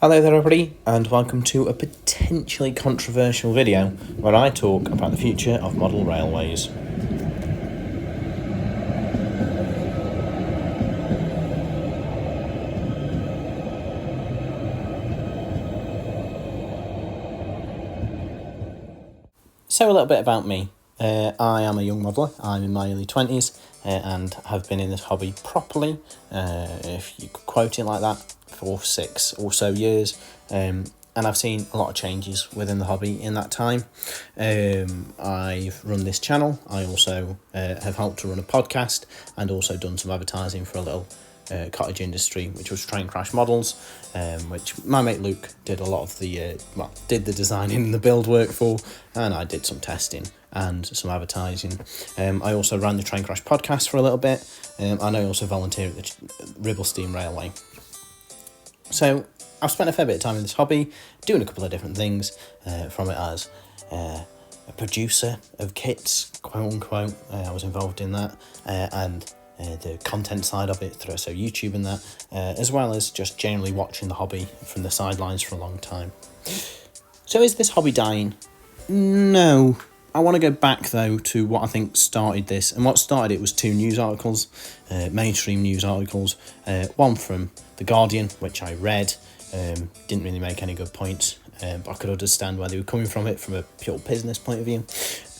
Hello there everybody, and welcome to a potentially controversial video where I talk about the future of model railways. So a little bit about me. I am a young modeller. I'm in my early 20s and have been in this hobby properly, if you could quote it like that, for 6 or so years. And I've seen a lot of changes within the hobby in that time. I've run this channel. I also have helped to run a podcast and also done some advertising for a little cottage industry, which was Train Crash Models, which my mate Luke did a lot of the did the designing and the build work for, and I did some testing and some advertising. I also ran the Train Crash podcast for a little bit, and I also volunteered at the Ribble Steam Railway. So I've spent a fair bit of time in this hobby, doing a couple of different things, from it as a producer of kits, quote unquote. I was involved in that, and the content side of it, so YouTube and that, as well as just generally watching the hobby from the sidelines for a long time. So is this hobby dying? No. I want to go back though to what I think started this, and what started it was 2 news articles, mainstream news articles, one from The Guardian, which I read, didn't really make any good points, but I could understand where they were coming from it from a pure business point of view,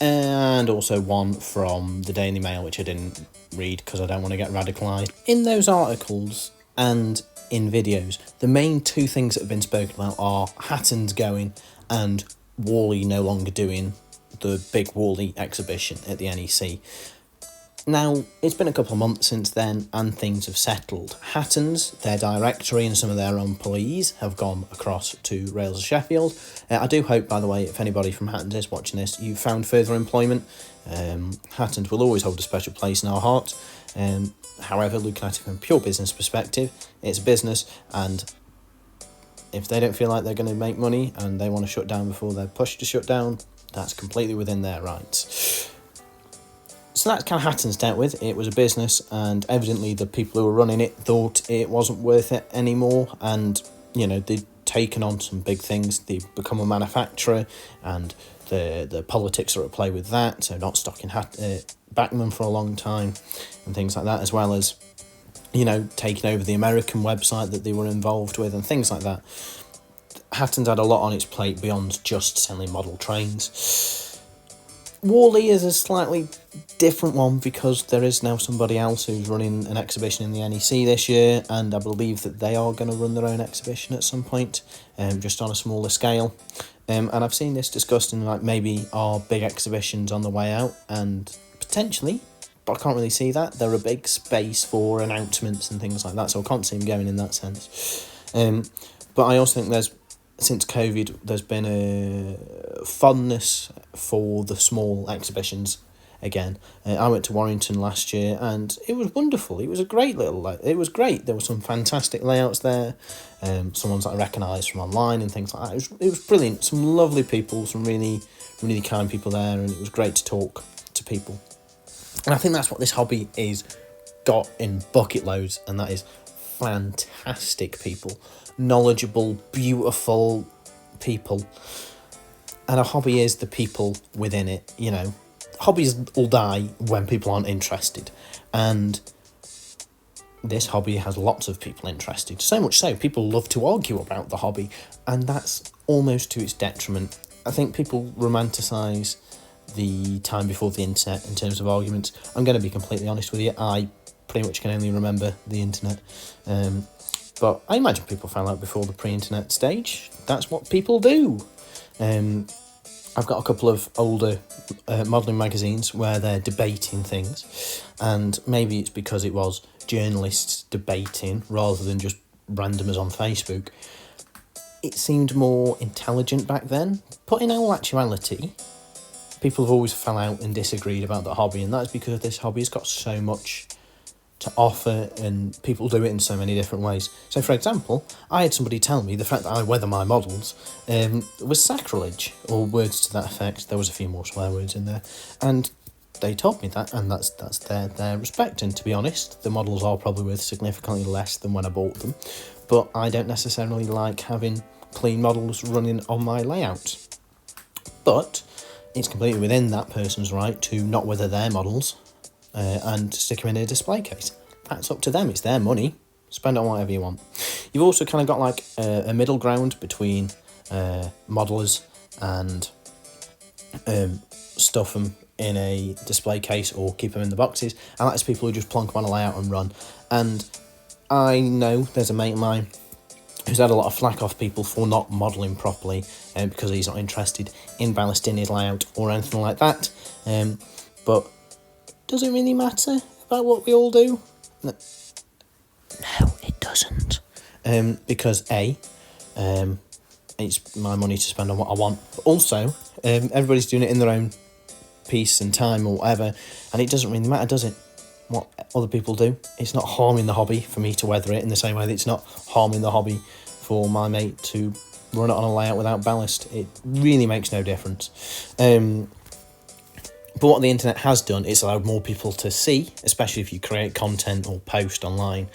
and also one from the Daily Mail, which I didn't read because I don't want to get radicalised. In those articles and in videos, the main 2 things that have been spoken about are Heapton's going and Wally no longer doing the big Wally exhibition at the NEC. Now, it's been a couple of months since then and things have settled. Heapton's, their directory and some of their employees have gone across to Rails of Sheffield. I do hope, by the way, if anybody from Heapton's is watching this, you've found further employment. Heapton's will always hold a special place in our hearts. However, looking at it from a pure business perspective, it's a business, and if they don't feel like they're going to make money and they want to shut down before they're pushed to shut down, that's completely within their rights. So that's kind of Heapton's dealt with. It was a business, and evidently the people who were running it thought it wasn't worth it anymore, and they'd taken on some big things. They've become a manufacturer, and the politics are at play with that, so not stocking Bachmann for a long time and things like that, as well as taking over the American website that they were involved with and things like that. Heapton's had a lot on its plate beyond just selling model trains. Wally is a slightly different one because there is now somebody else who's running an exhibition in the NEC this year, and I believe that they are going to run their own exhibition at some point, just on a smaller scale. And I've seen this discussed in maybe our big exhibitions on the way out, and potentially, but I can't really see that. They're a big space for announcements and things like that, so I can't see them going in that sense. But I also think since COVID, there's been a fondness for the small exhibitions again. I went to Warrington last year and it was wonderful. It was a great it was great. There were some fantastic layouts there, some ones that I recognised from online and things like that. It was brilliant. Some lovely people, some really, really kind people there, and it was great to talk to people. And I think that's what this hobby is got in bucket loads, and that is fantastic people, knowledgeable, beautiful people. And a hobby is the people within it. Hobbies will die when people aren't interested, and this hobby has lots of people interested, so much so people love to argue about the hobby, and that's almost to its detriment. I think people romanticize the time before the internet in terms of arguments. I'm going to be completely honest with you, I pretty much can only remember the internet, but I imagine people found out before the pre-internet stage. That's what people do. I've got a couple of older modelling magazines where they're debating things, and maybe it's because it was journalists debating rather than just randomers on Facebook. It seemed more intelligent back then, but in all actuality, people have always fell out and disagreed about the hobby, and that's because this hobby has got so much to offer, and people do it in so many different ways. So, for example, I had somebody tell me the fact that I weather my models was sacrilege, or words to that effect. There was a few more swear words in there, and they told me that, and that's their respect. And to be honest, the models are probably worth significantly less than when I bought them, but I don't necessarily like having clean models running on my layout. But it's completely within that person's right to not wither their models and stick them in a display case. That's up to them. It's their money. Spend it on whatever you want. You've also kind of got like a middle ground between modelers and stuff them in a display case or keep them in the boxes, and that's people who just plonk them on a layout and run. And I know there's a mate of mine who's had a lot of flack off people for not modelling properly because he's not interested in ballasting his layout or anything like that. But does it really matter about what we all do? No, it doesn't. Because it's my money to spend on what I want. But also, everybody's doing it in their own peace and time or whatever, and it doesn't really matter, does it? What other people do. It's not harming the hobby for me to weather it in the same way that it's not harming the hobby for my mate to run it on a layout without ballast. It really makes no difference. But what the internet has done is allowed more people to see, especially if you create content or post online,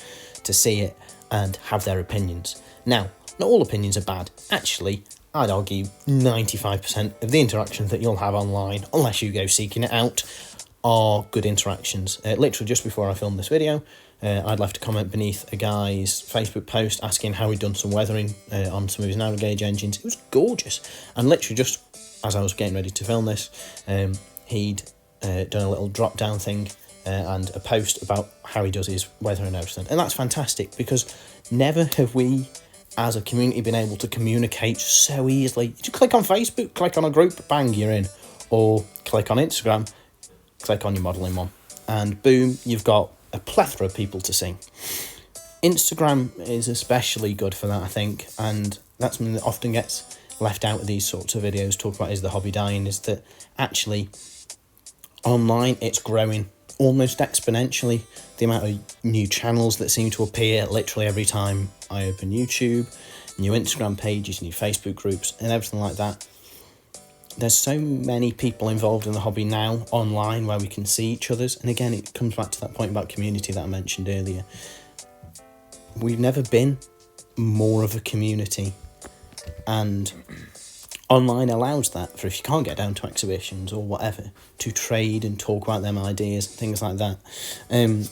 to see it and have their opinions. Now, not all opinions are bad. Actually, I'd argue 95% of the interactions that you'll have online, unless you go seeking it out, are good interactions. Literally just before I filmed this video, I'd left a comment beneath a guy's Facebook post asking how he'd done some weathering on some of his narrow gauge engines. It was gorgeous. And literally just as I was getting ready to film this, he'd done a little drop down thing and a post about how he does his weathering and everything. And that's fantastic, because never have we as a community been able to communicate so easily. You just click on Facebook, click on a group, bang, you're in. Or click on Instagram, click on your modelling one, and boom, you've got a plethora of people to see. Instagram is especially good for that, I think, and that's something that often gets left out of these sorts of videos. Talk about is the hobby dying, is that actually online it's growing almost exponentially. The amount of new channels that seem to appear literally every time I open YouTube, new Instagram pages, new Facebook groups, and everything like that. There's so many people involved in the hobby now online where we can see each other's. And again, it comes back to that point about community that I mentioned earlier. We've never been more of a community, and online allows that, for if you can't get down to exhibitions or whatever, to trade and talk about them ideas and things like that. And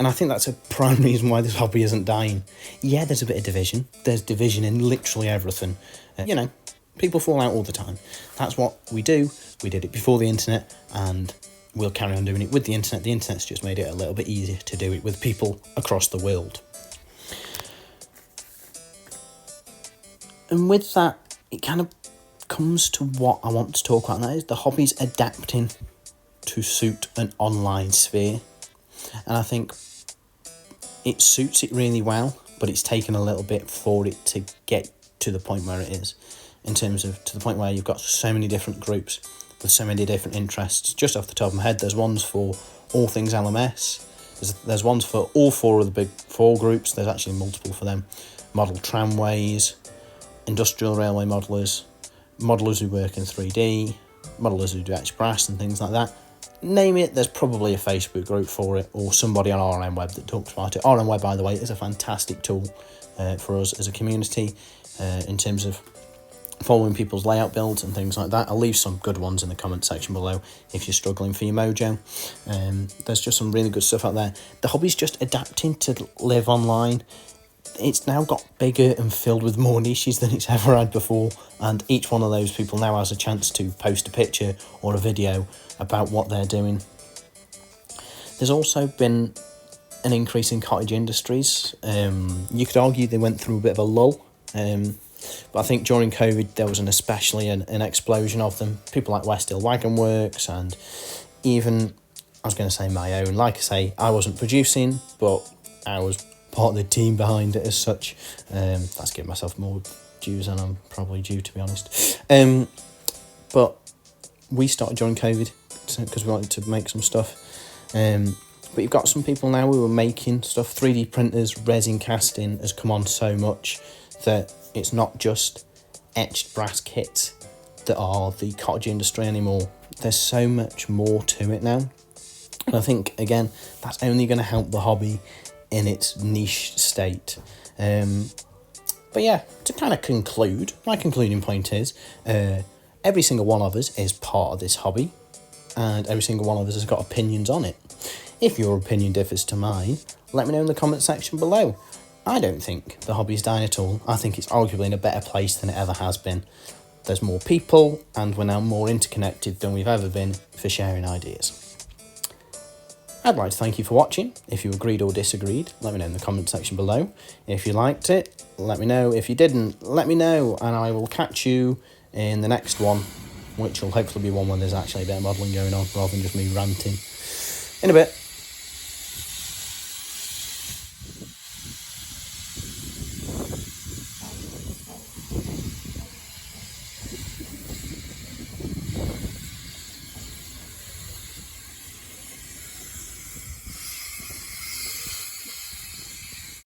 I think that's a prime reason why this hobby isn't dying. Yeah, there's a bit of division. There's division in literally everything. People fall out all the time. That's what we do. We did it before the internet, and we'll carry on doing it with the internet. The internet's just made it a little bit easier to do it with people across the world. And with that, it kind of comes to what I want to talk about, and that is the hobby's adapting to suit an online sphere. And I think it suits it really well, but it's taken a little bit for it to get to the point where it is, in terms of to the point where you've got so many different groups with so many different interests. Just off the top of my head, there's ones for all things LMS, there's ones for all four of the big four groups. There's actually multiple for them: model tramways, industrial railway modelers, modelers who work in 3D, modelers who do X-Brass and things like that. Name it, there's probably a Facebook group for it, or somebody on RM Web that talks about it. RM Web, by the way, is a fantastic tool for us as a community in terms of following people's layout builds and things like that. I'll leave some good ones in the comment section below if you're struggling for your mojo. There's just some really good stuff out there. The hobby's just adapting to live online. It's now got bigger and filled with more niches than it's ever had before, and each one of those people now has a chance to post a picture or a video about what they're doing. There's also been an increase in cottage industries. You could argue they went through a bit of a lull, but I think during COVID there was especially an explosion of them. People like West Hill Wagon Works, and even, I was going to say my own, like I say, I wasn't producing, but I was part of the team behind it as such. That's giving myself more dues than I'm probably due, to be honest. But we started during COVID because we wanted to make some stuff. But you've got some people now who are making stuff. 3D printers, resin casting has come on so much that it's not just etched brass kits that are the cottage industry anymore. There's so much more to it now. And I think, again, that's only going to help the hobby in its niche state. But yeah, to kind of conclude, my concluding point is every single one of us is part of this hobby, and every single one of us has got opinions on it. If your opinion differs to mine, let me know in the comment section below. I don't think the hobby's dying at all. I think it's arguably in a better place than it ever has been. There's more people, and we're now more interconnected than we've ever been for sharing ideas. I'd like to thank you for watching. If you agreed or disagreed, let me know in the comment section below. If you liked it, let me know. If you didn't, let me know, and I will catch you in the next one, which will hopefully be one where there's actually a bit of modelling going on rather than just me ranting. In a bit.